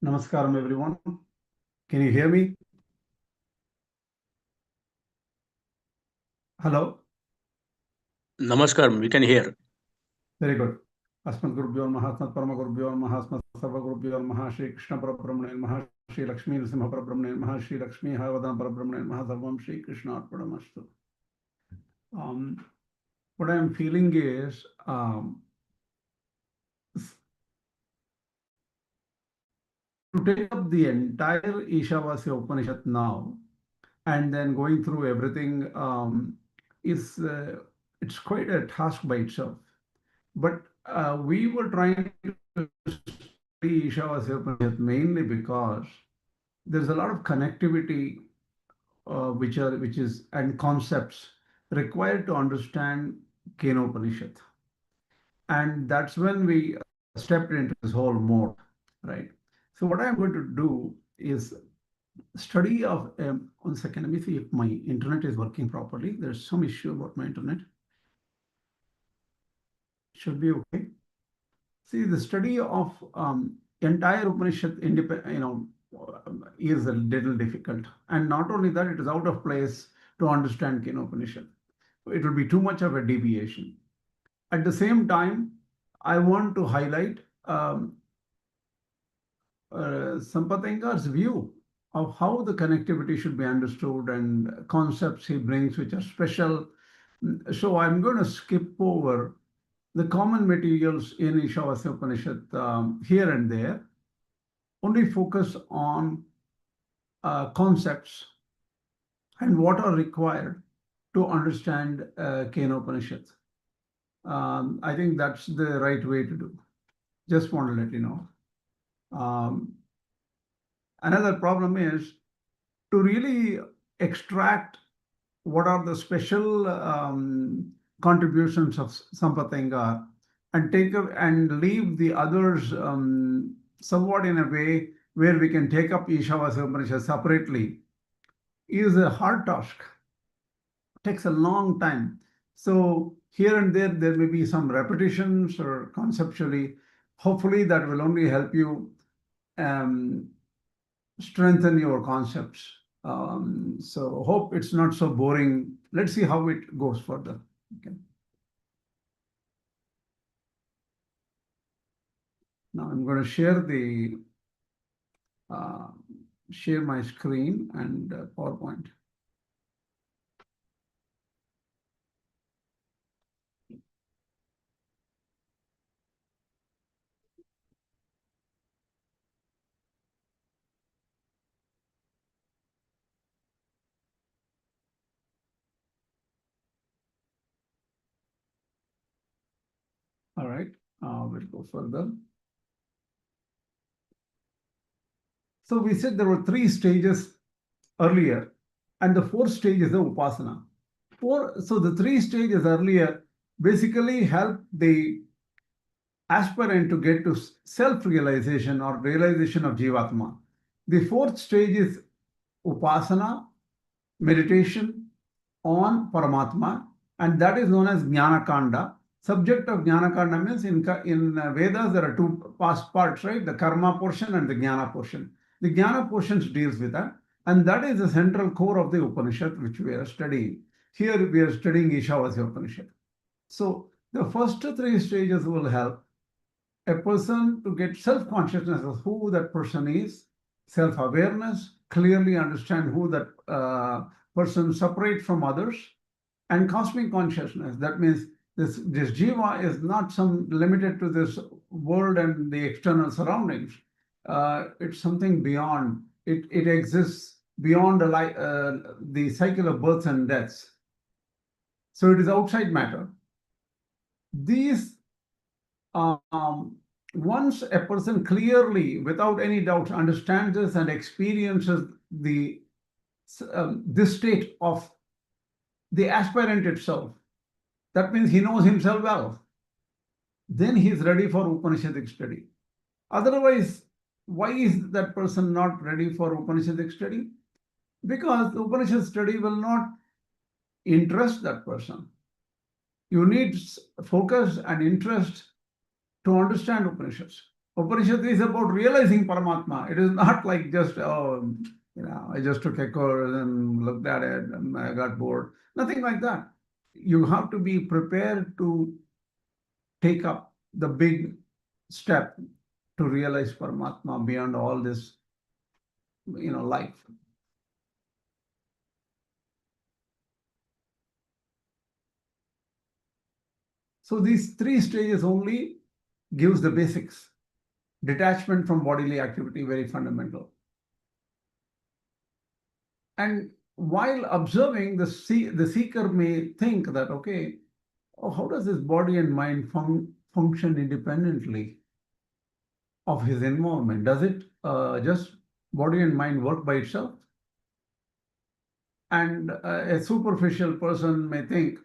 Namaskaram, everyone. Can you hear me? Hello? Namaskaram, we can hear. Very good. Asmat Gurubhyo Namaha, Asmat Parama Gurubhyo Namaha, Asmat Sarva Gurubhyo Namaha, Shri Krishna Parabrahmane Namaha, Shri Lakshmi Narasimha Parabrahmane Namaha, Shri Lakshmi Havadana Parabrahmane Namaha, Sarvam Shri Krishna Arpanamastu. What I am feeling is to take up the entire Īśāvāsya Upaniṣad now and then going through everything is it's quite a task by itself. But we were trying to study Īśāvāsya Upaniṣad mainly because there's a lot of connectivity which is and concepts required to understand Kenopanishad. And that's when we stepped into this whole mode, right? So what I'm going to do is study of, 1 second, let me see if my internet is working properly. There's some issue about my internet. Should be okay. See, the study of entire Upanishad, is a little difficult. And not only that, it is out of place to understand Kenopanishad. It will be too much of a deviation. At the same time, I want to highlight Sampatenga's view of how the connectivity should be understood and concepts he brings which are special. So I'm going to skip over the common materials in Īśāvāsya Upaniṣad here and there, only focus on concepts and what are required to understand Kenopanishad. I think that's the right way to do. Just want to let you know. Another problem is to really extract what are the special contributions of Sampatenga and take up and leave the others somewhat in a way where we can take up Īśāvāsya Upaniṣad separately is a hard task. It takes a long time. So here and there may be some repetitions or conceptually. Hopefully that will only help you strengthen your concepts. So hope it's not so boring. Let's see how it goes further. Okay. Now I'm going to share my screen and PowerPoint. All right, we'll go further. So we said there were 3 stages earlier, and the 4th stage is the Upāsanā. So the 3 stages earlier basically help the aspirant to get to self-realization or realization of Jivatma. The 4th stage is Upāsanā, meditation on Paramātman, and that is known as Jñāna Kanda. Subject of Jñāna Kanda means in Vedas there are 2 parts, right? The karma portion and the Jnana portion. The Jnana portion deals with that, and that is the central core of the Upanishad which we are studying. Here we are studying Īśāvāsya Upaniṣad. So the first 3 stages will help a person to get self-consciousness of who that person is, self-awareness, clearly understand who that person separate from others, and cosmic consciousness. That means this jiva is not limited to this world and the external surroundings. It's something beyond. It exists beyond the cycle of births and deaths. So it is outside matter. These once a person clearly, without any doubt, understands this and experiences this state of the aspirant itself, that means he knows himself well. Then he is ready for Upanishadic study. Otherwise, why is that person not ready for Upanishadic study? Because the Upanishad study will not interest that person. You need focus and interest to understand Upanishads. Upanishad is about realizing Paramatma. It is not like just, I just took a course and looked at it and I got bored. Nothing like that. You have to be prepared to take up the big step to realize Paramatma beyond all this, life. So these three stages only gives the basics. Detachment from bodily activity, very fundamental. And while observing, the seeker may think that, okay, how does this body and mind function independently of his involvement? Does it just body and mind work by itself? And a superficial person may think,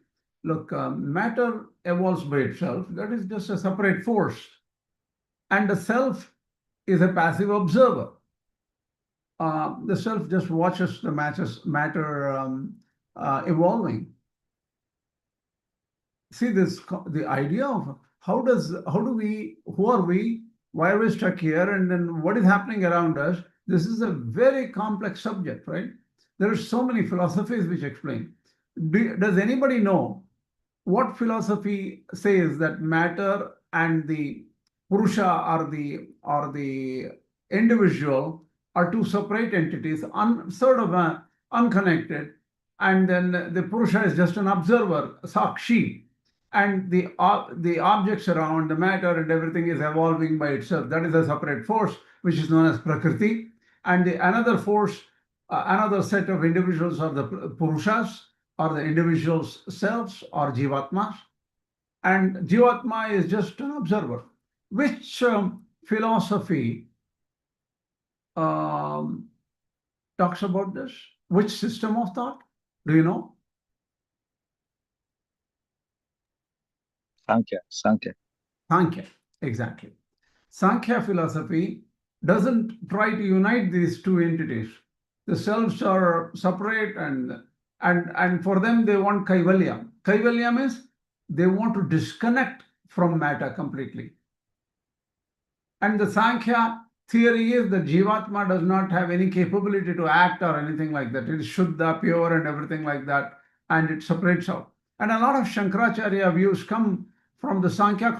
look, matter evolves by itself. That is just a separate force. And the self is a passive observer. The self just watches the matter evolving. See this, the idea of who are we, why are we stuck here, and then what is happening around us? This is a very complex subject, right? There are so many philosophies which explain. Does anybody know what philosophy says that matter and the Puruṣa or the individual are two separate entities, unconnected, and then the Puruṣa is just an observer, Sakshi, and the objects around, the matter and everything is evolving by itself. That is a separate force, which is known as Prakṛti. And another force, another set of individuals are the Puruṣas, or the individual's selves, or Jivatmas. And Jivatma is just an observer. Which philosophy talks about this? Which system of thought? Do you know? Sāṅkhya, exactly. Sāṅkhya philosophy doesn't try to unite these two entities. The selves are separate, and for them they want Kaivalya. Kaivalya means they want to disconnect from matter completely. And the Sāṅkhya theory is that Jivatma does not have any capability to act or anything like that. It is Shuddha, pure, and everything like that, and it separates out. And a lot of Śaṅkarācārya views come from the Sāṅkhya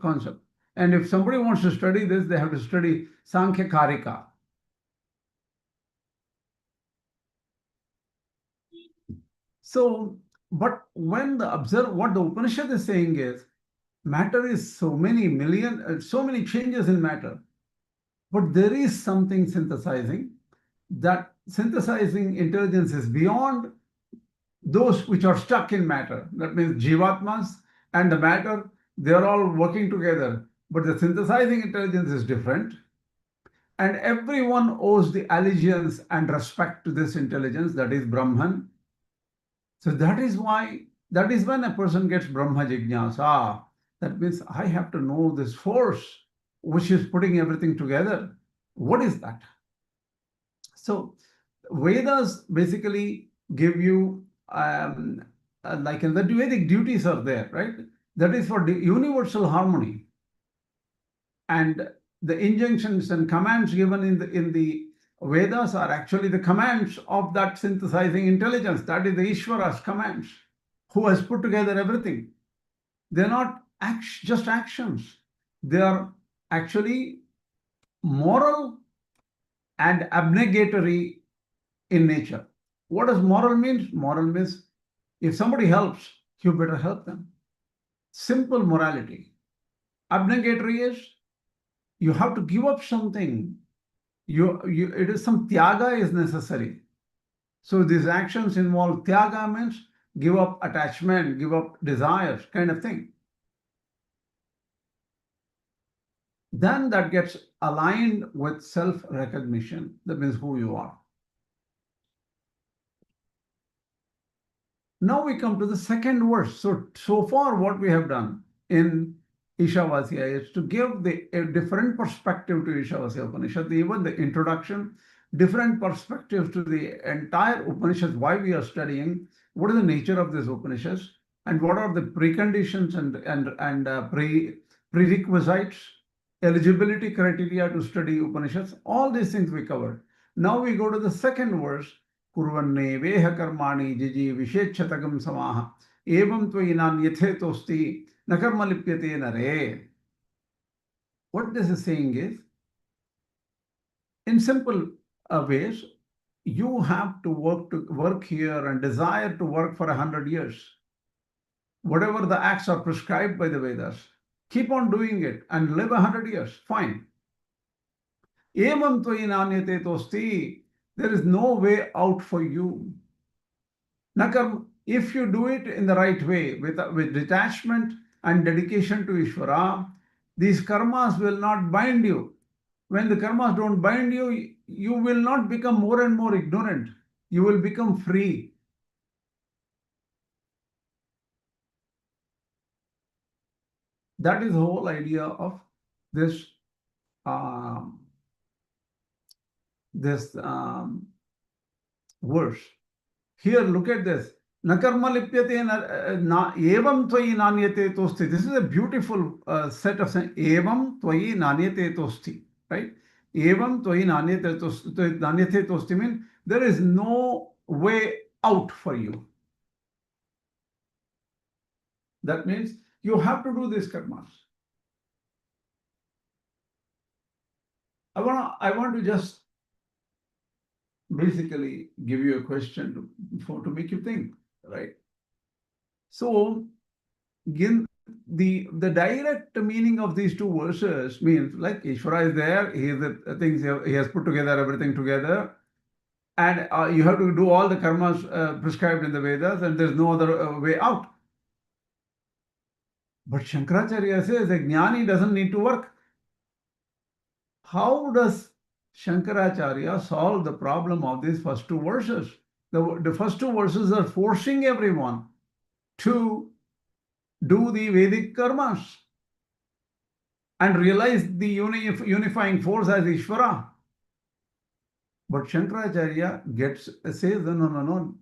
concept. And if somebody wants to study this, they have to study Sāṅkhya. So, but when what the Upanishad is saying is, matter is so many changes in matter, but there is something synthesizing. That synthesizing intelligence is beyond those which are stuck in matter. That means Jivatmas and the matter, they are all working together. But the synthesizing intelligence is different. And everyone owes the allegiance and respect to this intelligence, that is Brahman. So that is when a person gets Brahma Jignasa. That means I have to know this force which is putting everything together. What is that? So Vedas basically give you, like in the Vedic duties are there, right? That is for the universal harmony. And the injunctions and commands given in the Vedas are actually the commands of that synthesizing intelligence. That is the Īśvara's commands, who has put together everything. They're not just actions. They are actually moral and abnegatory in nature. What does moral mean? Moral means if somebody helps, you better help them. Simple morality. Abnegatory is you have to give up something. It is some tyaga is necessary. So these actions involve tyaga, means give up attachment, give up desires, kind of thing. Then that gets aligned with self-recognition. That means who you are. Now we come to the second verse. So far what we have done in Īśāvāsya is to give a different perspective to Īśāvāsya Upaniṣad, even the introduction, different perspectives to the entire Upanishad, why we are studying, what is the nature of this Upanishads, and what are the preconditions and prerequisites eligibility criteria to study Upanishads, all these things we covered. Now we go to the second verse, Kurvanne veha karmani jiji vishechatagam samaha evam tvayinan yathe nakarma lipyate nare. What this is saying is, in simple ways, you have to work here and desire to work for 100 years. Whatever the acts are prescribed by the Vedas, keep on doing it and live 100 years. Fine. Evam tvayi nanyate tosti. There is no way out for you. Nakam, if you do it in the right way, with detachment and dedication to Īśvara, these karmas will not bind you. When the karmas don't bind you, you will not become more and more ignorant. You will become free. That is the whole idea of this verse. Here, look at this. Nakarma lipyate evam tvayi nanyate tosti. This is a beautiful set of saying. Evam tvayi nanyate tosti. Right? Evam tvayi nanyate tosti means there is no way out for you. That means you have to do these karmas. I want to just basically give you a question to make you think, right? So, again, the direct meaning of these two verses means, like, Īśvara is there, he has put together everything together, and you have to do all the karmas prescribed in the Vedas, and there's no other way out. But Śaṅkarācārya says a Jñānī doesn't need to work. How does Śaṅkarācārya solve the problem of these first two verses? The first two verses are forcing everyone to do the Vedic karmas and realize the unifying force as Īśvara. But Śaṅkarācārya says, no.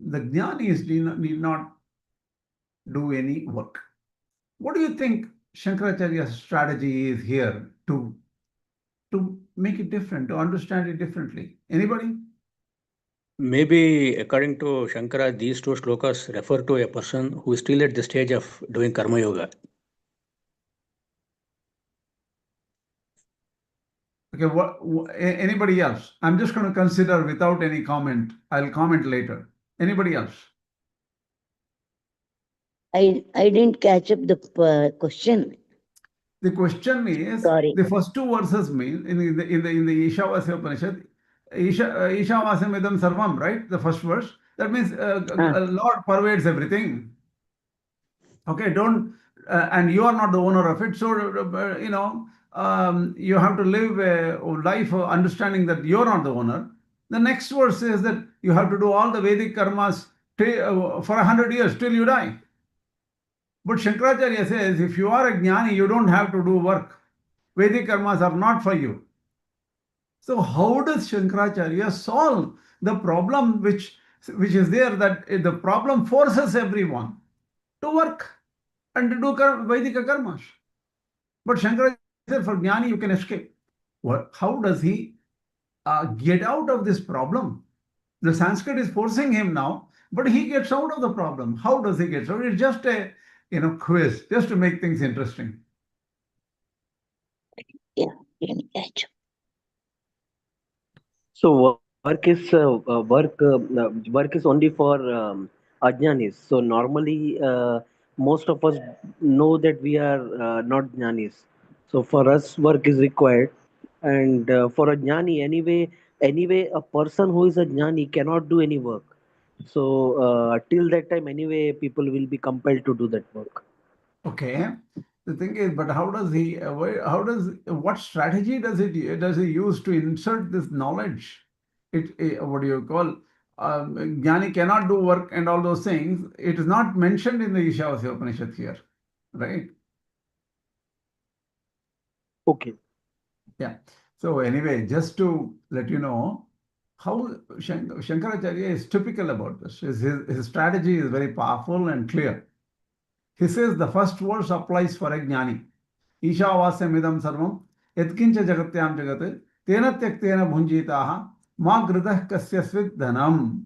The Jñānis need not do any work. What do you think Śaṅkarācārya's strategy is here to make it different, to understand it differently? Anybody? Maybe according to Shankara, these two shlokas refer to a person who is still at the stage of doing karma yoga. Okay, anybody else? I'm just going to consider without any comment. I'll comment later. Anybody else? I didn't catch up the question. The question is, Sorry. the first two verses mean in the Īśāvāsya Upaniṣad, Īśāvāsya idam sarvam, right? The first verse. That means Lord pervades everything. Okay, don't, and you are not the owner of it. So, you have to live a life of understanding that you're not the owner. The next verse says that you have to do all the Vedic karmas for 100 years till you die. But Śaṅkarācārya says, if you are a Jñānī, you don't have to do work. Vedic karmas are not for you. So how does Śaṅkarācārya solve the problem which is there, that the problem forces everyone to work and to do Vedic karmas? But Shankara said, for Jnani you can escape. How does he get out of this problem? The Sanskrit is forcing him now, but he gets out of the problem. How does he get out? It's just a quiz, just to make things interesting. Yeah, didn't catch up. So work is only for ajnanis. So normally most of us know that we are not jnanis. So for us work is required, and for a jnani anyway a person who is a jnani cannot do any work. So till that time anyway people will be compelled to do that work. Okay. The thing is, but how does he? What strategy does he use to insert this knowledge? What do you call? Jnani cannot do work and all those things. It is not mentioned in the Īśāvāsya Upaniṣad here, right? Okay. Yeah. So anyway, just to let you know how Śaṅkarācārya is typical about this. His strategy is very powerful and clear. He says the first verse applies for a Jnani. Īśāvāsya sarvam yatkincha jagatyam jagat tena tyaktena bhunjitaha ma gritah kasyasvit dhanam.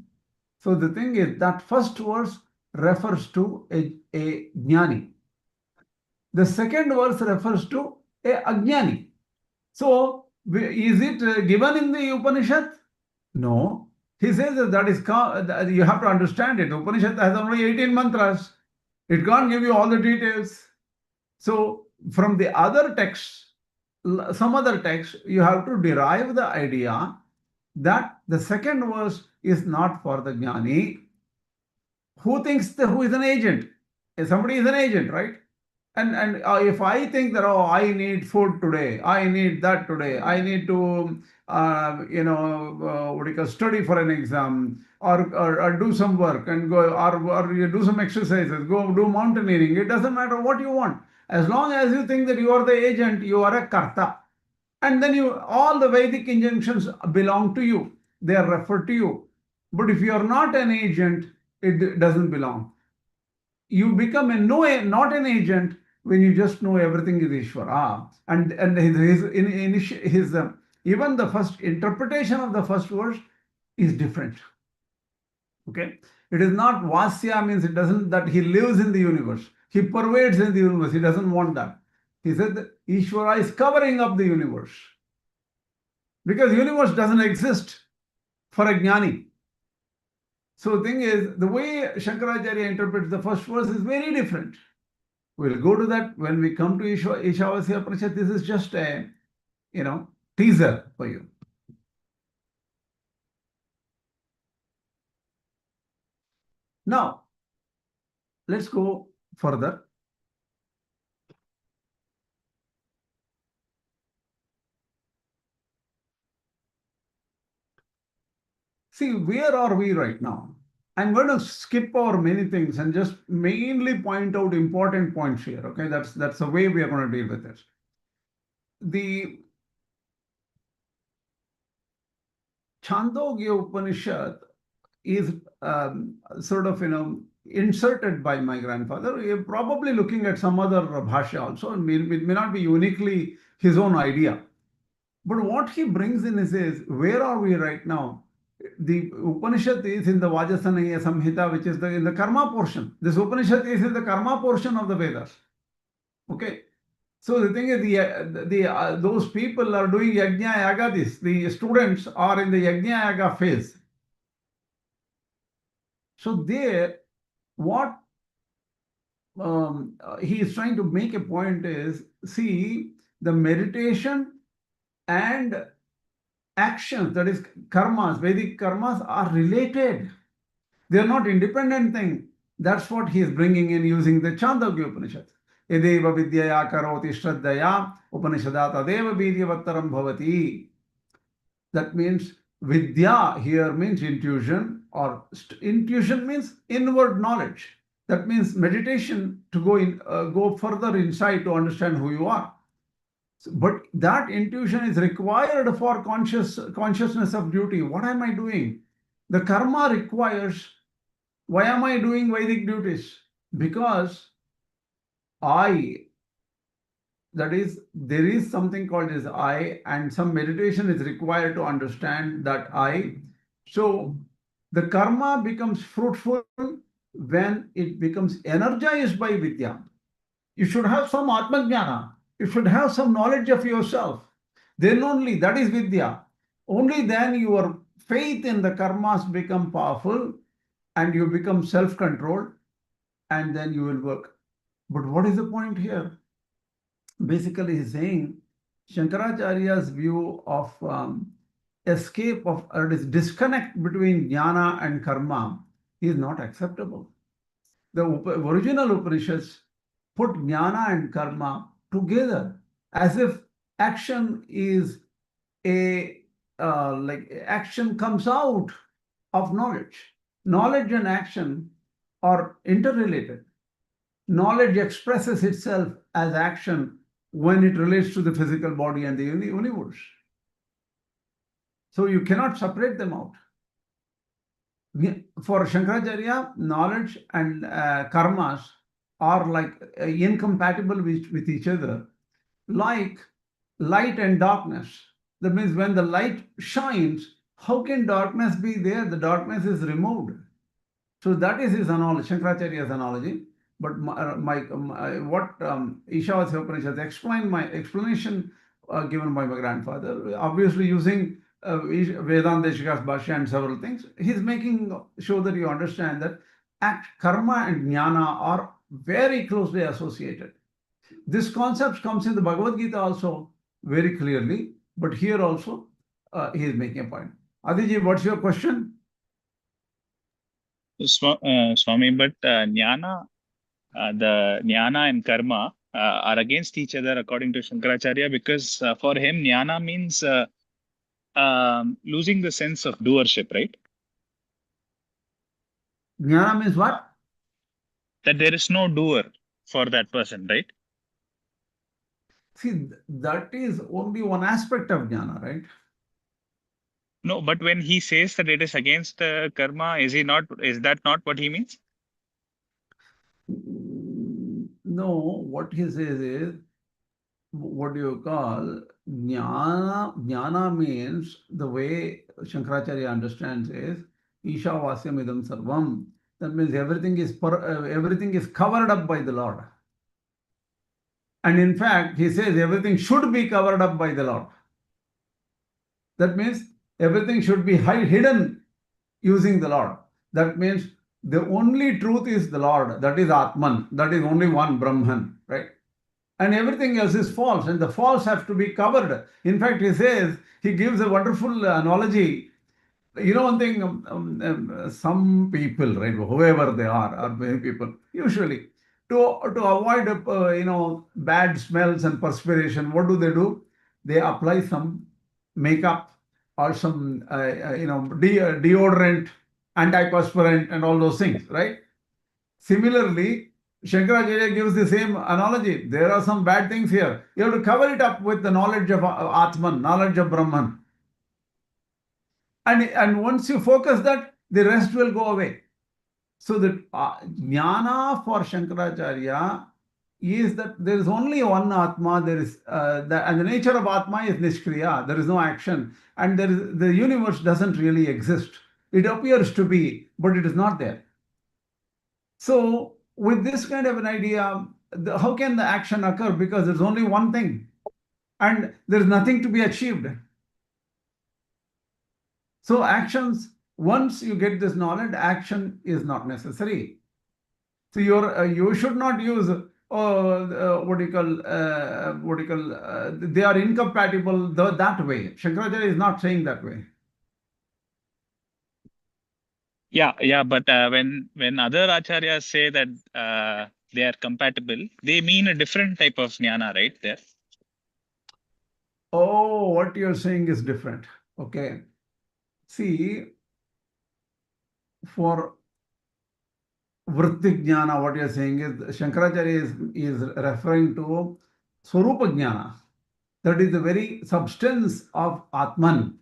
So the thing is that first verse refers to a Jñānī. The second verse refers to a Ajñānī. So is it given in the Upanishad? No. He says that is, you have to understand it. Upanishad has only 18 mantras. It can't give you all the details. So from the other texts, some other text, you have to derive the idea that the second verse is not for the Jñānī. Who thinks who is an agent? Somebody is an agent, right? And if I think that, oh, I need food today, I need that today, I need to, study for an exam, or do some work and go, or you do some exercises, go do mountaineering. It doesn't matter what you want. As long as you think that you are the agent, you are a karta. And then all the Vedic injunctions belong to you. They are referred to you. But if you are not an agent, it doesn't belong. You become not an agent when you just know everything is Īśvara. And his even the first interpretation of the first verse is different. Okay? It is not Vasya, means it doesn't that he lives in the universe. He pervades in the universe. He doesn't want that. He said that Īśvara is covering up the universe. Because the universe doesn't exist for a Jñānī. So the thing is, the way Śaṅkarācārya interprets the first verse is very different. We'll go to that when we come to Īśāvāsya Upaniṣad. This is just a, teaser for you. Now, let's go further. See, where are we right now? I'm going to skip over many things and just mainly point out important points here. Okay, that's the way we are going to deal with this. The Chandogya Upanishad is sort of inserted by my grandfather. You're probably looking at some other bhashya also, and it may not be uniquely his own idea. But what he brings in is where are we right now? The Upanishad is in the Vajrasaneya Samhita, which is in the karma portion. This Upanishad is in the karma portion of the Vedas. Okay. So the thing is, those people are doing Yajna Yagadis. The students are in the Yajna Yaga phase. So there, what he is trying to make a point is, see, the meditation and actions, that is karmas, Vedic karmas, are related. They are not independent thing. That's what he is bringing in using the Chandogya Upanishad. Yadeva Vidyaya karoti shraddhaya Upanishada tadeva vidyavattaram bhavati. That means Vidya here means intuition, or intuition means inward knowledge. That means meditation to go further inside to understand who you are. But that intuition is required for consciousness of duty. What am I doing? The karma requires, why am I doing Vedic duties? Because there is something called as I, and some meditation is required to understand that I. So the karma becomes fruitful when it becomes energized by Vidya. You should have some Atma Jnana. You should have some knowledge of yourself. Then only, that is Vidya. Only then your faith in the karmas become powerful and you become self-controlled, and then you will work. But what is the point here? Basically, he's saying Śaṅkarācārya's view of escape of, or this disconnect between Jnana and karma is not acceptable. The original Upanishads put Jnana and karma together as if action is action comes out of knowledge. Knowledge and action are interrelated. Knowledge expresses itself as action when it relates to the physical body and the universe. So you cannot separate them out. For Śaṅkarācārya, knowledge and karmas are like incompatible with each other. like light and darkness. That means when the light shines, how can darkness be there? The darkness is removed. So that is his analogy, Śaṅkarācārya's analogy. But what Īśvara Upaniṣad explained, my explanation given by my grandfather, obviously using Vedanteshika's Bhashya and several things, he's making sure that you understand that karma and jnana are very closely associated. This concept comes in the Bhagavad Gita also very clearly, but here also he is making a point. Adiji, what's your question? Swami, but Jnana, the Jnana and Karma are against each other according to Śaṅkarācārya, because for him Jnana means losing the sense of doership, right? Jnana means what? That there is no doer for that person, right? See, that is only one aspect of jnana, right? No, but when he says that it is against karma, is that not what he means? No, what he says is, what do you call jnana? Jnana means, the way Śaṅkarācārya understands is Īśāvāsya idam sarvam. That means everything is covered up by the Lord. And in fact, he says everything should be covered up by the Lord. That means everything should be hidden using the Lord. That means the only truth is the Lord. That is Atman. That is only one Brahman, right? And everything else is false, and the false have to be covered. In fact, he gives a wonderful analogy. You know one thing, some people, right, whoever they are many people, usually, to avoid bad smells and perspiration, what do? They apply some makeup or some deodorant, antiperspirant, and all those things, right? Similarly, Śaṅkarācārya gives the same analogy. There are some bad things here. You have to cover it up with the knowledge of Atman, knowledge of Brahman. And once you focus that, the rest will go away. So the jnana for Śaṅkarācārya is that there is only one Atma. There is and the nature of Atma is nishkriya. There is no action, and the universe doesn't really exist. It appears to be, but it is not there. So with this kind of an idea, how can the action occur? Because there's only one thing, and there's nothing to be achieved. So actions, once you get this knowledge, action is not necessary. So you should not use they are incompatible that way. Śaṅkarācārya is not saying that way. Yeah, but when other acharyas say that they are compatible, they mean a different type of jnana, right? There. Oh, what you're saying is different. Okay. See, for Vritti Jnana, what you're saying is Śaṅkarācārya is referring to Swarupa Jnana. That is the very substance of Atman.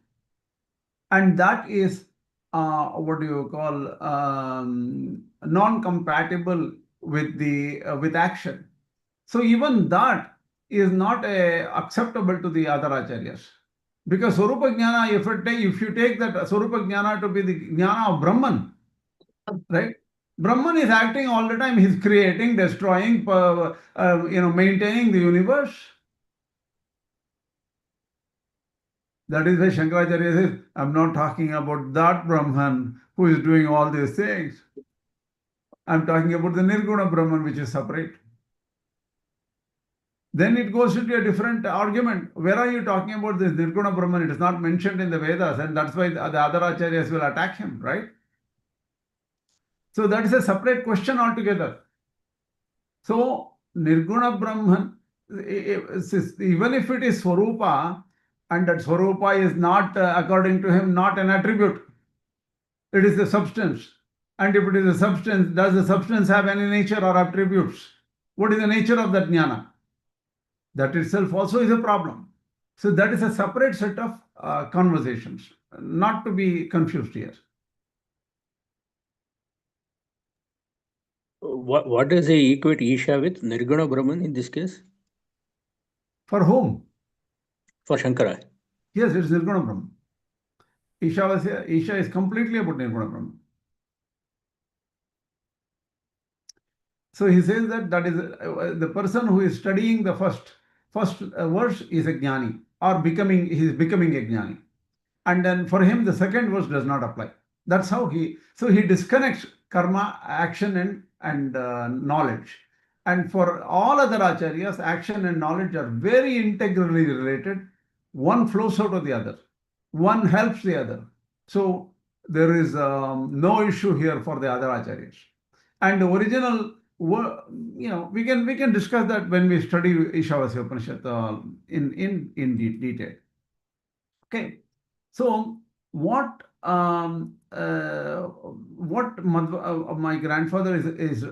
And that is non-compatible with action. So even that is not acceptable to the other acharyas. Because Swarupa Jnana, if you take that Swarupa Jnana to be the Jnana of Brahman, right? Brahman is acting all the time. He's creating, destroying, maintaining the universe. That is why Śaṅkarācārya says, I'm not talking about that Brahman who is doing all these things. I'm talking about the Nirguna Brahman, which is separate. Then it goes into a different argument. Where are you talking about this Nirguna Brahman? It is not mentioned in the Vedas, and that's why the other acharyas will attack him, right? So that is a separate question altogether. So Nirguna Brahman, even if it is Swarupa, and that Swarupa is not, according to him, not an attribute, it is the substance. And if it is a substance, does the substance have any nature or attributes? What is the nature of that jnana? That itself also is a problem. So that is a separate set of conversations, not to be confused here. What does he equate Isha with? Nirguna Brahman in this case? For whom? For Shankara. Yes, it's Nirguna Brahman. Īśāvāsya, Isha is completely about Nirguna Brahman. So he says that is the person who is studying the first verse is a Jñānī, or he is becoming a Jñānī. And then for him, the second verse does not apply. That's how he disconnects karma, action, and knowledge. And for all other acharyas, action and knowledge are very integrally related. One flows out of the other. One helps the other. So there is no issue here for the other acharyas. And the original, we can discuss that when we study Īśvara Upaniṣad in detail. Okay. So what my grandfather is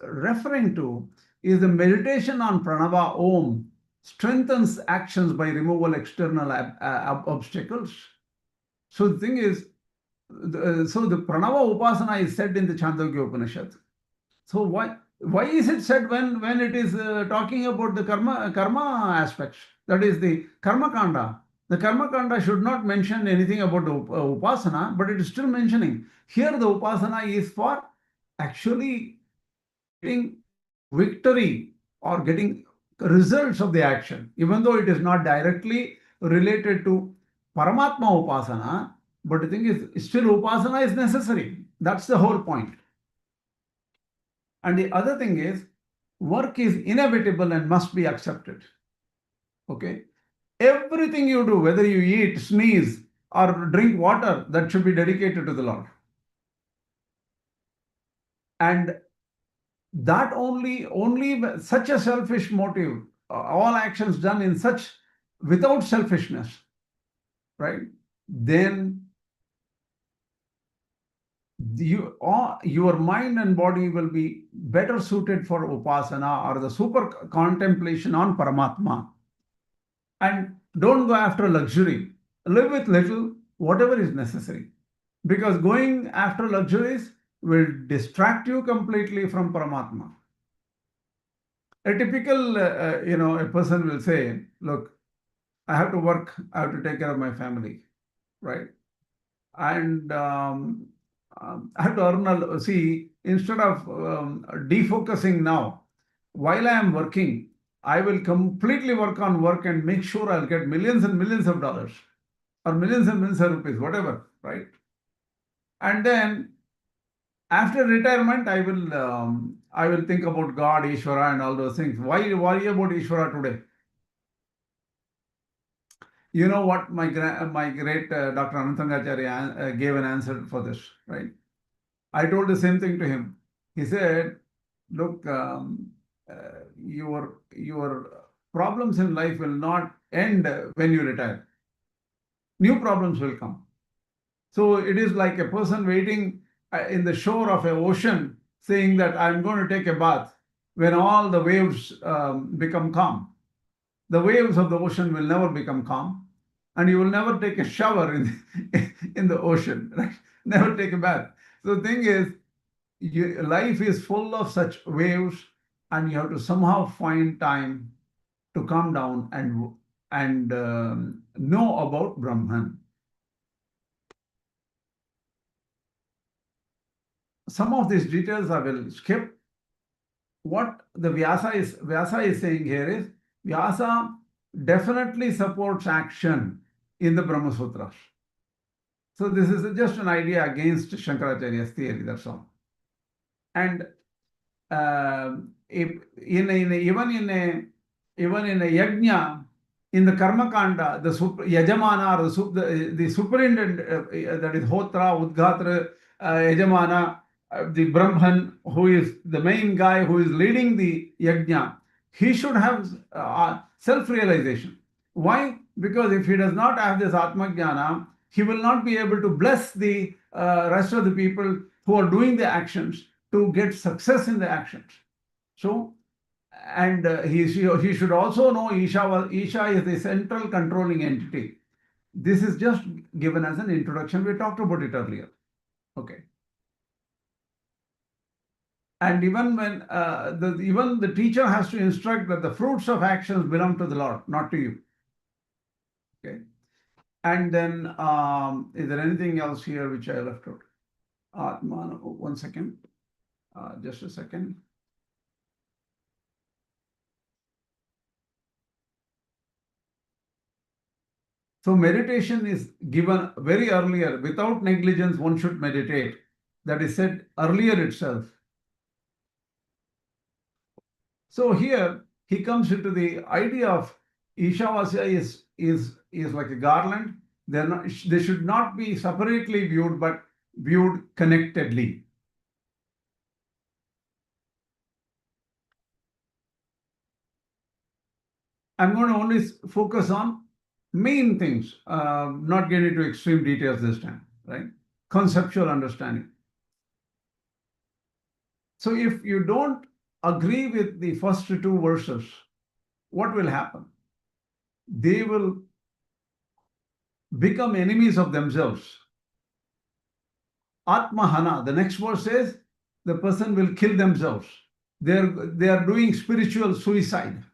referring to is the meditation on Pranava Om strengthens actions by removal external obstacles. So the thing is, the Pranava Upāsanā is said in the Chandogya Upanishad. So why is it said when it is talking about the karma aspects? That is the karma kanda. The karma kanda should not mention anything about the upasana, but it is still mentioning. Here the upasana is for actually getting victory or getting results of the action, even though it is not directly related to Paramātma upasana, but the thing is still upasana is necessary. That's the whole point. And the other thing is, work is inevitable and must be accepted. Okay? Everything you do, whether you eat, sneeze, or drink water, that should be dedicated to the Lord. And that only such a selfish motive, all actions done in such, without selfishness, right? Then your mind and body will be better suited for upasana or the super contemplation on Paramātman. And don't go after luxury. Live with little, whatever is necessary. Because going after luxuries will distract you completely from Paramātman. A typical, a person will say, look, I have to work, I have to take care of my family, right? And I have to earn, instead of defocusing now, while I am working, I will completely work on work and make sure I'll get millions and millions of dollars or millions and millions of rupees, whatever, right? And then after retirement, I will think about God, Īśvara, and all those things. Why worry about Īśvara today? You know what my great Dr. Anantangacharya gave an answer for this, right? I told the same thing to him. He said, look, your problems in life will not end when you retire. New problems will come. So it is like a person waiting in the shore of an ocean saying that I'm going to take a bath when all the waves become calm. The waves of the ocean will never become calm, and you will never take a shower in the ocean, right? Never take a bath. So the thing is, life is full of such waves, and you have to somehow find time to calm down and know about Brahman. Some of these details I will skip. What the Vyasa is saying here is, Vyasa definitely supports action in the Brahma Sutras. So this is just an idea against Śaṅkarācārya's theory, that's all. And even in a yajna, in the karma kanda, the yajamana, or the superintendent, that is Hotra, Udghatra, yajamana, the Brahman, who is the main guy who is leading the yajna, he should have self-realization. Why? Because if he does not have this Atma Jnana, he will not be able to bless the rest of the people who are doing the actions to get success in the actions. So, and he should also know Isha is the central controlling entity. This is just given as an introduction. We talked about it earlier. Okay. And even when even the teacher has to instruct that the fruits of actions belong to the Lord, not to you. Okay. And then is there anything else here which I left out? Atman, one second. Just a second. So meditation is given very earlier. Without negligence, one should meditate. That is said earlier itself. So here he comes into the idea of Īśvara is like a garland. They should not be separately viewed, but viewed connectedly. I'm going to only focus on main things, not get into extreme details this time, right? Conceptual understanding. So if you don't agree with the first two verses, what will happen? They will become enemies of themselves. Atmahana, the next verse says, the person will kill themselves. They are doing spiritual suicide.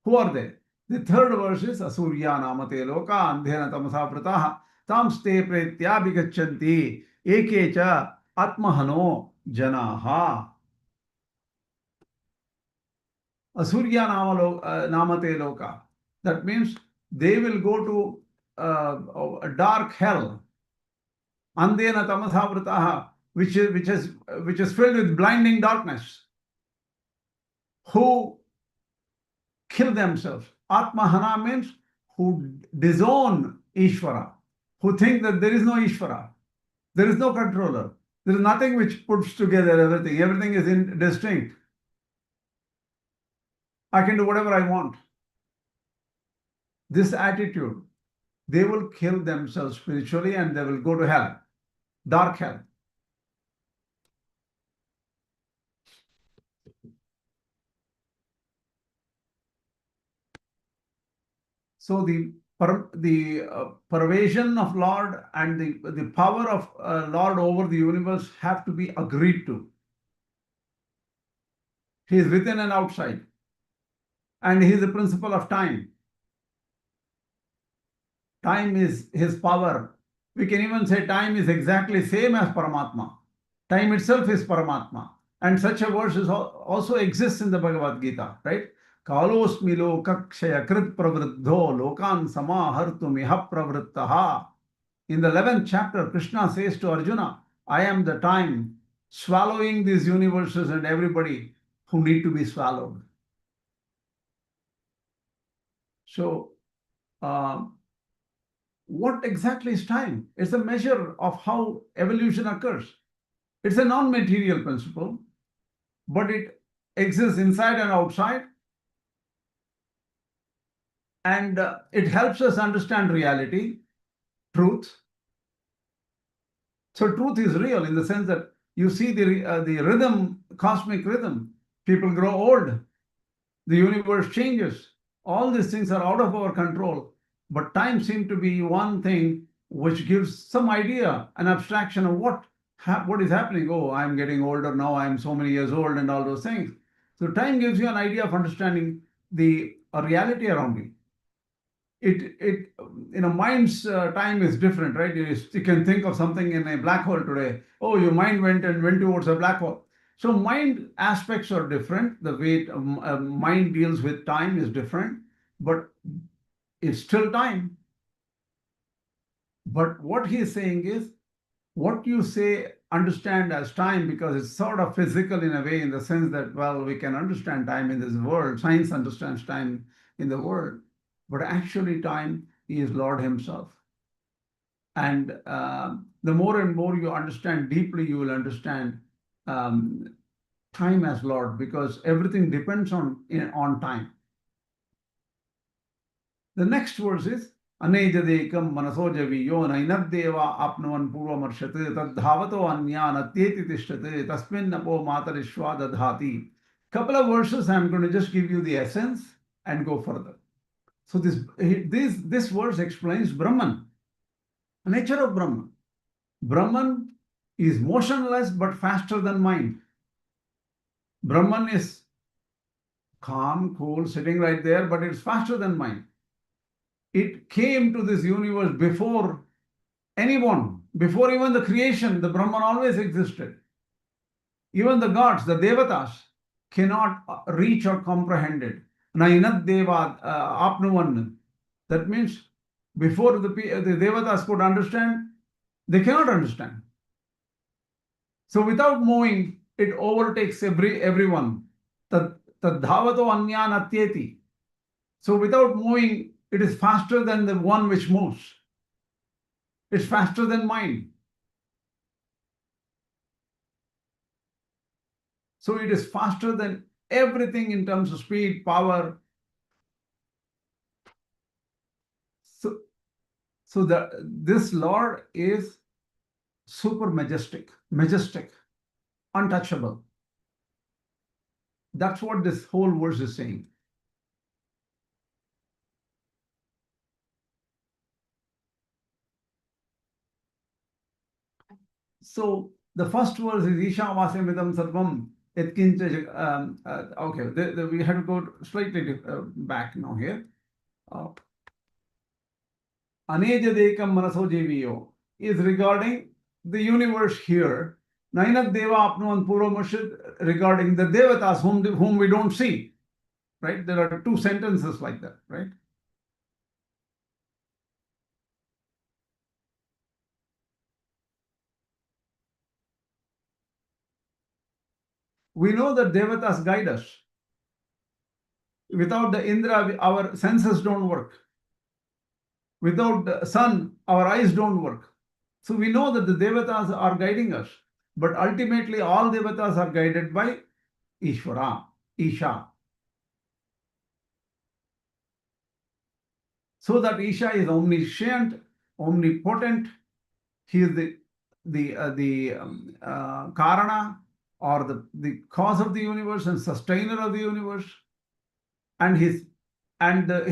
Who are they? The third verse is Asurya namate loka andhena tamasa prataha tamste pretyabhigachanti ekecha atmahano janaha. Asurya namate loka. That means they will go to a dark hell. Andhena tamasa prataha, which is filled with blinding darkness. Who kill themselves. Atmahana means who disown Īśvara, who think that there is no Īśvara, there is no controller, there is nothing which puts together everything. Everything is distinct. I can do whatever I want. This attitude, they will kill themselves spiritually and they will go to hell, dark hell. So the pervasion of Lord and the power of Lord over the universe have to be agreed to. He is within and outside. And he is the principle of time. Time is his power. We can even say time is exactly same as Paramātman. Time itself is Paramātman. And such a verse also exists in the Bhagavad Gita, right? Kālosmi lokakshaya krit pravriddho lokan samahartum iha pravrittaha. In the 11th chapter, Krishna says to Arjuna, I am the time swallowing these universes and everybody who need to be swallowed. So, what exactly is time? It's a measure of how evolution occurs. It's a non-material principle, but it exists inside and outside. And it helps us understand reality, truth. So truth is real in the sense that you see the rhythm, cosmic rhythm. People grow old. The universe changes. All these things are out of our control. But time seems to be one thing which gives some idea, an abstraction of what is happening. Oh, I'm getting older now. I'm so many years old and all those things. So time gives you an idea of understanding the reality around you. Mind's time is different, right? You can think of something in a black hole today. Oh, your mind went towards a black hole. So mind aspects are different. The way mind deals with time is different, but it's still time. But what he is saying is, what you say, understand as time, because it's sort of physical in a way, in the sense that, well, we can understand time in this world. Science understands time in the world. But actually time is Lord himself. And the more and more you understand deeply, you will understand time as Lord, because everything depends on time. The next verse is Anejadekam manasojaviyo nainabdeva apnavan purvamarshate tadhavato anyanatyeti tishtate tasmin napo matarishva dadhati. Couple of verses, I'm going to just give you the essence and go further. So this verse explains Brahman, the nature of Brahman. Brahman is motionless but faster than mind. Brahman is calm, cool, sitting right there, but it's faster than mind. It came to this universe before anyone, before even the creation. The Brahman always existed. Even the gods, the devatas, cannot reach or comprehend it. Nainat deva apnuvan. That means before the devatas could understand, they cannot understand. So without moving, it overtakes everyone. Tad dhavato anyan atyeti. So without moving, it is faster than the one which moves. It's faster than mind. So it is faster than everything in terms of speed, power. So this Lord is super majestic, untouchable. That's what this whole verse is saying. So the first verse is Īśāvāsya Upaniṣad sarvam yatkincha. Okay, we have to go slightly back now here. Anejadekam manaso jeviyo is regarding the universe here. Nainat deva apnuvan puromashid regarding the devatas whom we don't see. Right? There are two sentences like that, right? We know that devatas guide us. Without the Indra, our senses don't work. Without the sun, our eyes don't work. So we know that the devatas are guiding us. But ultimately, all devatas are guided by Īśvara, Isha. So that Isha is omniscient, omnipotent. He is the Karana, or the cause of the universe and sustainer of the universe. And that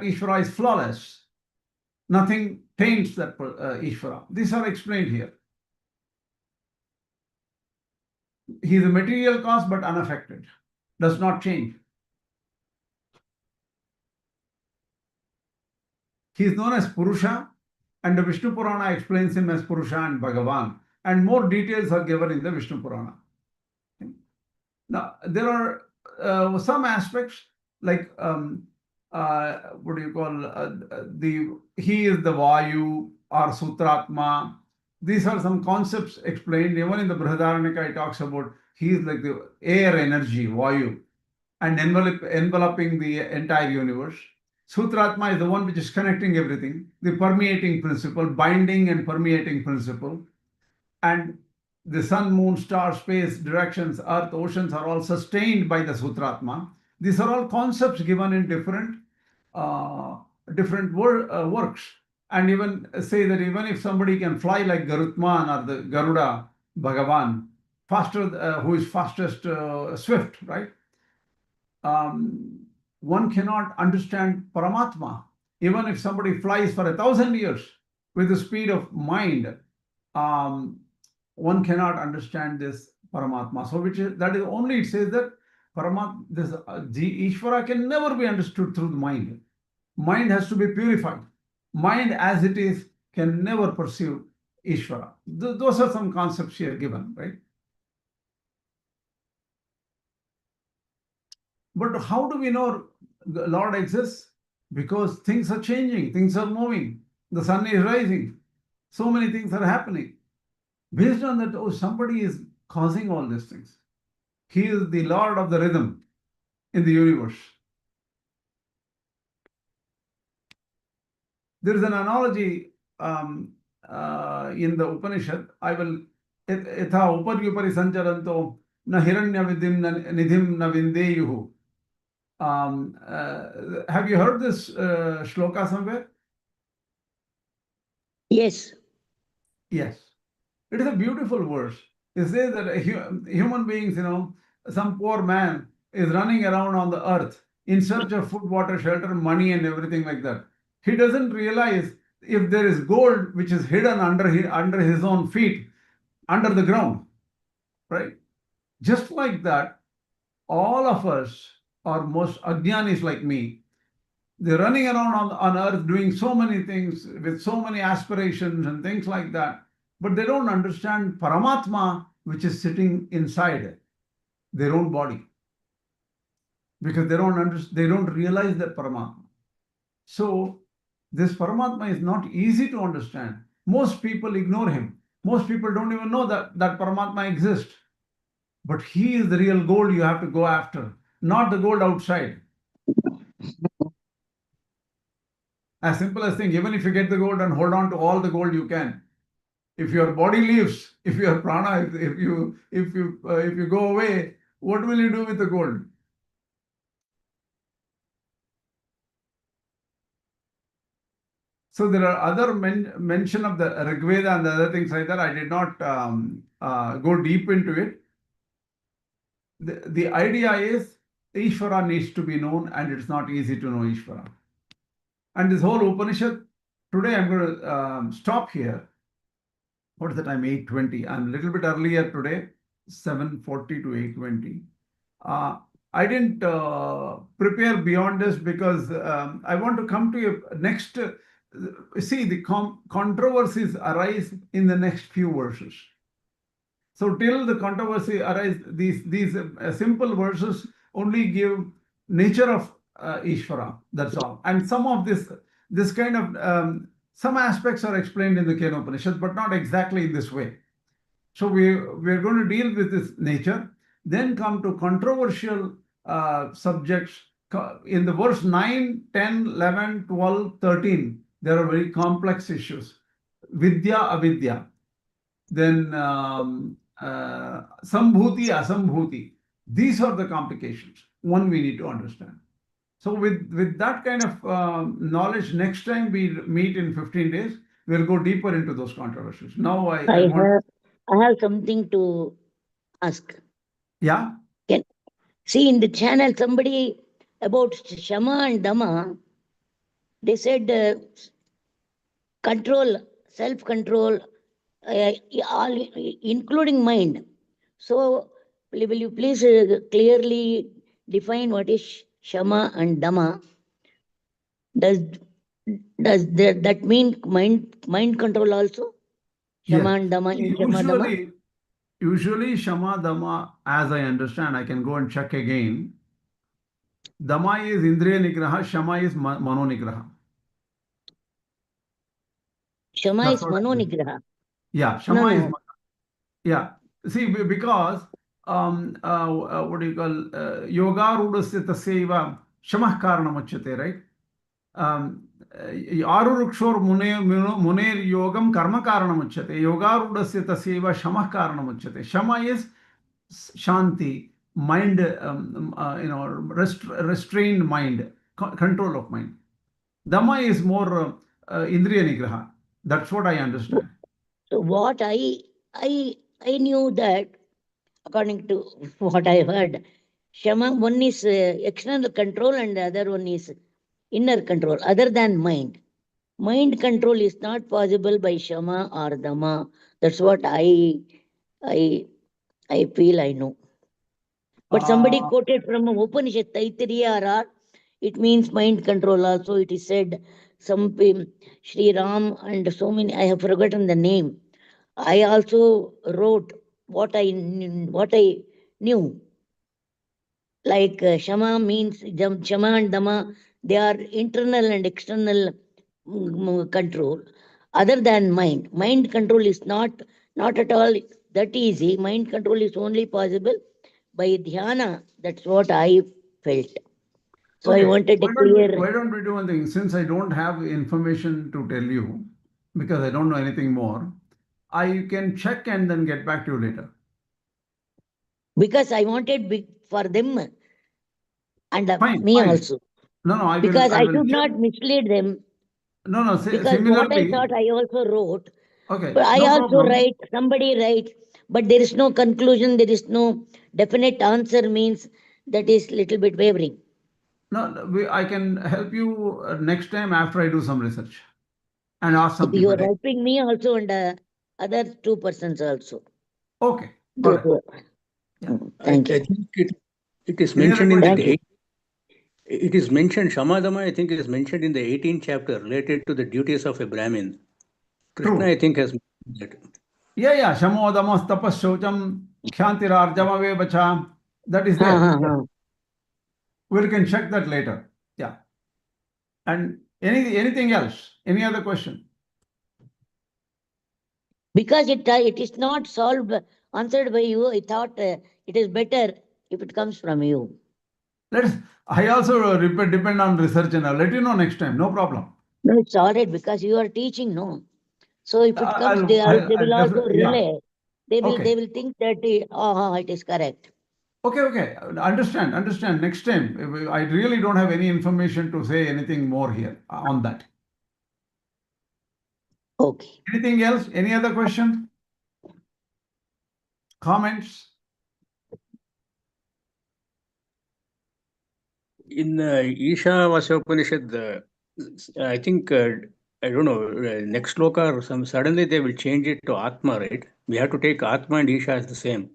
Īśvara is flawless. Nothing taints that Īśvara. These are explained here. He is a material cause but unaffected, does not change. He is known as Puruṣa, and the Vishnu Purana explains him as Puruṣa and Bhagavan, and more details are given in the Vishnu Purana. Now, there are some aspects like what do you call he is the Vayu or Sūtramātman. These are some concepts explained. Even in the Brihadaranyaka, it talks about he is like the air energy, Vayu, and enveloping the entire universe. Sūtramātman is the one which is connecting everything, the permeating principle, binding and permeating principle. And the sun, moon, star, space, directions, earth, oceans are all sustained by the Sūtramātman. These are all concepts given in different works. And even say that even if somebody can fly like Garutman or the Garuda Bhagavan, faster, who is fastest swift, right? One cannot understand Paramātman. Even if somebody flies for 1,000 years with the speed of mind, one cannot understand this Paramātman. So that is only, it says that Īśvara can never be understood through the mind. Mind has to be purified. Mind as it is can never perceive Īśvara. Those are some concepts here given, right? But how do we know the Lord exists? Because things are changing, things are moving, the sun is rising, so many things are happening. Based on that, somebody is causing all these things. He is the Lord of the rhythm in the universe. There is an analogy in the Upanishad. I will etha upari sancharanto na hiranya vidim na nidhim na vindeyuhu. Have you heard this shloka somewhere? Yes. Yes. It is a beautiful verse. It says that human beings, some poor man is running around on the earth in search of food, water, shelter, money, and everything like that. He doesn't realize if there is gold which is hidden under his own feet, under the ground, right? Just like that, all of us, or most Ajñānis like me, they're running around on earth doing so many things with so many aspirations and things like that, but they don't understand Paramātman, which is sitting inside their own body, because they don't realize that Paramātman. So this Paramātman is not easy to understand. Most people ignore him. Most people don't even know that Paramātman exists. But he is the real gold you have to go after, not the gold outside. As simple as thing, even if you get the gold and hold on to all the gold you can, if your body leaves, if your prana, if you go away, what will you do with the gold? So there are other mention of the Rigveda and the other things like that. I did not go deep into it. The idea is Īśvara needs to be known, and it's not easy to know Īśvara. And this whole Upanishad, today I'm going to stop here. What is the time? 8:20. I'm a little bit earlier today, 7:40 to 8:20. I didn't prepare beyond this because I want to come to you next. See, the controversies arise in the next few verses. So till the controversy arises, these simple verses only give nature of Īśvara, that's all. And some of this kind of, some aspects are explained in the Kena Upanishad, but not exactly in this way. So we're going to deal with this nature, then come to controversial subjects. In the verse 9, 10, 11, 12, 13, there are very complex issues. Vidya, Avidya. Then Sambhuti, Asambhuti. These are the complications. One we need to understand. So with that kind of knowledge, next time we meet in 15 days, we'll go deeper into those controversies. Now I have something to ask. Yeah? See, in the channel, somebody about Shama and Dhamma, they said control, self-control, all including mind. So will you please clearly define what is Shama and Dhamma? Does that mean mind control also? Shama and Dhamma. Usually Shama Dhamma, as I understand, I can go and check again. Dhamma is Indriya Nigraha, Shama is Mano Nigraha. Shama is Mano Nigraha. Yeah, Shama is. Yeah. See, because what do you call yoga rudasya tasyaiva shamah karanam uchyate, right? Arurukshor muner yogam karma karanam uchyate. Yoga rudasya tasyaiva shamah karanam uchyate. Shama is shanti, mind, restrained mind, control of mind. Dhamma is more indriya nigraha. That's what I understand. So what I knew that, according to what I heard, Shama, one is external control and the other one is inner control, other than mind. Mind control is not possible by Shama or Dhamma. That's what I feel I know. But somebody quoted from Upanishad, Taittiriya, it means mind control also. It is said, some Sri Ram and so many, I have forgotten the name. I also wrote what I knew. Like Shama means, Shama and Dhamma, they are internal and external control, other than mind. Mind control is not at all that easy. Mind control is only possible by Jñāna. That's what I felt. So okay. I wanted to clear. Why don't we do one thing? Since I don't have information to tell you, because I don't know anything more, I can check and then get back to you later. Because I wanted for them and fine. Also. No, because I should not mislead them. No. Because similarly, what I thought I also wrote. Okay. But I also write, somebody writes, but there is no conclusion, there is no definite answer, means that is little bit wavering. No, I can help you next time after I do some research and ask some people. You are helping me also and other two persons also. Okay. All right. Yeah. Thank you. It is Any other mentioned in question? Thank you. it is mentioned, Shamadama, I think it is mentioned in the 18th chapter related to the duties of a Brahmin. Krishna, True. I think, has mentioned that. Yeah. Shamo damas tapas shaucham kshyantirarjama vacha. That is there. We can check that later. Yeah. And anything else? Any other question? Because it is not answered by you, I thought it is better if it comes from you. I also depend on research and I'll let you know next time. No problem. No, it's all right because you are teaching, no. So if it comes, they will also relay. They will think that it is correct. Okay. Understand. Next time, I really don't have any information to say anything more here on that. Okay. Anything else? Any other question? Comments? In Īśāvāsya Upaniṣad, I think, I don't know, next sloka or some, suddenly they will change it to Atma, right? We have to take Atma and Īśā as the same.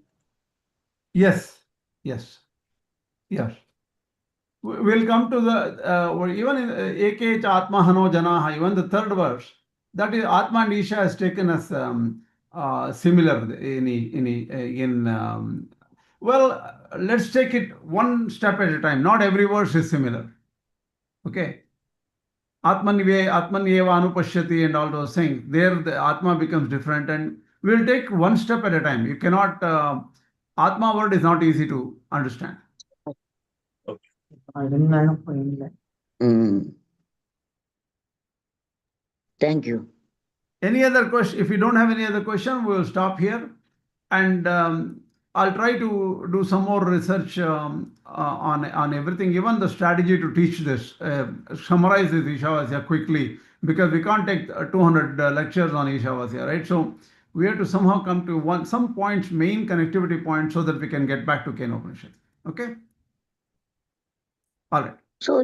Yes. We'll come to the, even in Eke cha Atma Hano Janaha, even the third verse, that is Atma and Īśā is taken as similar well, let's take it one step at a time. Not every verse is similar. Okay. Atmanyeva Anupashyati and all those things. There the Atma becomes different and we'll take one step at a time. You cannot, Atma word is not easy to understand. Thank you. Any other question? If you don't have any other question, we'll stop here. And I'll try to do some more research on everything, even the strategy to teach this, summarize this Īśāvāsya quickly, because we can't take 200 lectures on Īśāvāsya, right? So we have to somehow come to some points, main connectivity points, so that we can get back to Kena Upanishad. Okay? All right. So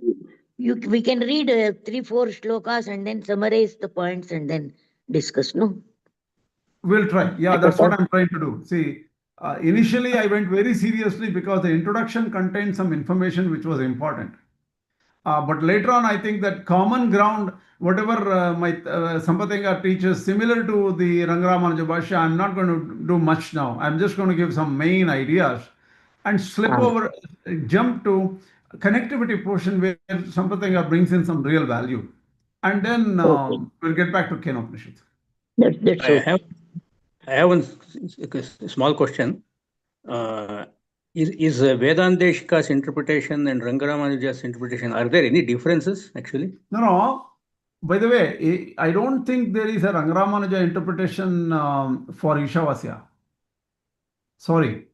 we can read 3-4 shlokas and then summarize the points and then discuss, no? We'll try. Yeah, that's what I'm trying to do. See, initially I went very seriously because the introduction contained some information which was important. But later on, I think that common ground, whatever my Sampatenga teaches, similar to the Rangaramanuja Bhashya, I'm not going to do much now. I'm just going to give some main ideas and jump to connectivity portion where Sampatenga brings in some real value. And then we'll get back to Kena Upanishad. That's okay. I have one small question. Is Vedanteshika's interpretation and Rangaramanuja's interpretation, are there any differences actually? No. By the way, I don't think there is a Rangaramanuja interpretation for Īśāvāsya. Sorry.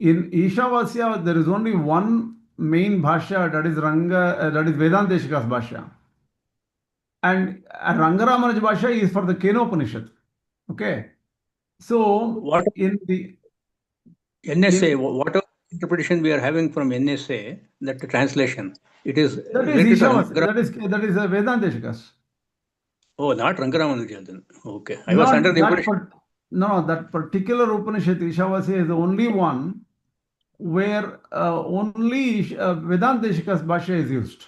In Īśāvāsya, there is only one main Bhashya, that is Vedanteshika's Bhashya. And Rangaramanuja Bhashya is for the Kena Upanishad. Okay. So, what in the NSA, whatever interpretation we are having from NSA, that the translation, it is that is Īśāvāsya, that is Vedanteshika's. Oh, not Rangaramanuja then. Okay. I was under the impression. That particular Upanishad, Īśāvāsya, is the only one where only Vedanteshika's Bhashya is used.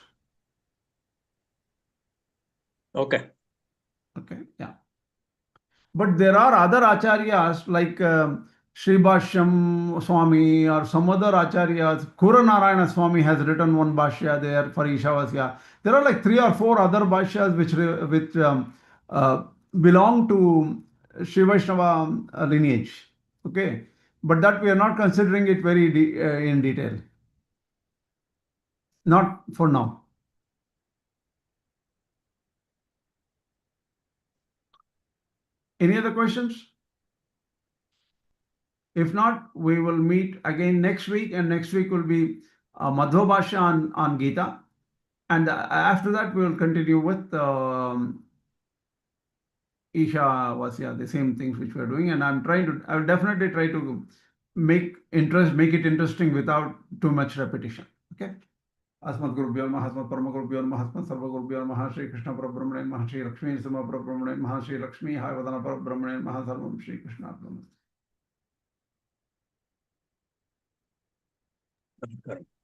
Okay. Yeah. But there are other acharyas like Sri Bhashyam Swami or some other acharyas. Kura Narayana Swami has written one Bhashya there for Īśāvāsya. There are like 3 or 4 other Bhashyas which belong to Sri Vaishnava lineage. Okay. But that we are not considering it very in detail. Not for now. Any other questions? If not, we will meet again next week, and next week will be Madhva Bhashya on Gita. And after that, we will continue with Īśāvāsya, the same things which we are doing. And I will definitely try to make it interesting without too much repetition. Okay. Asmat Gurubhyo Namaha, Asmat Parama Gurubhyo Namaha, Asmat Sarva Gurubhyo Namaha, Shri Krishna Parabrahmane Namaha, Shri Lakshmi Sama Parabrahmane Namaha, Shri Lakshmi Hayavadana Parabrahmane Namaha, Sarvam Shri Krishna Arpanam. Correct.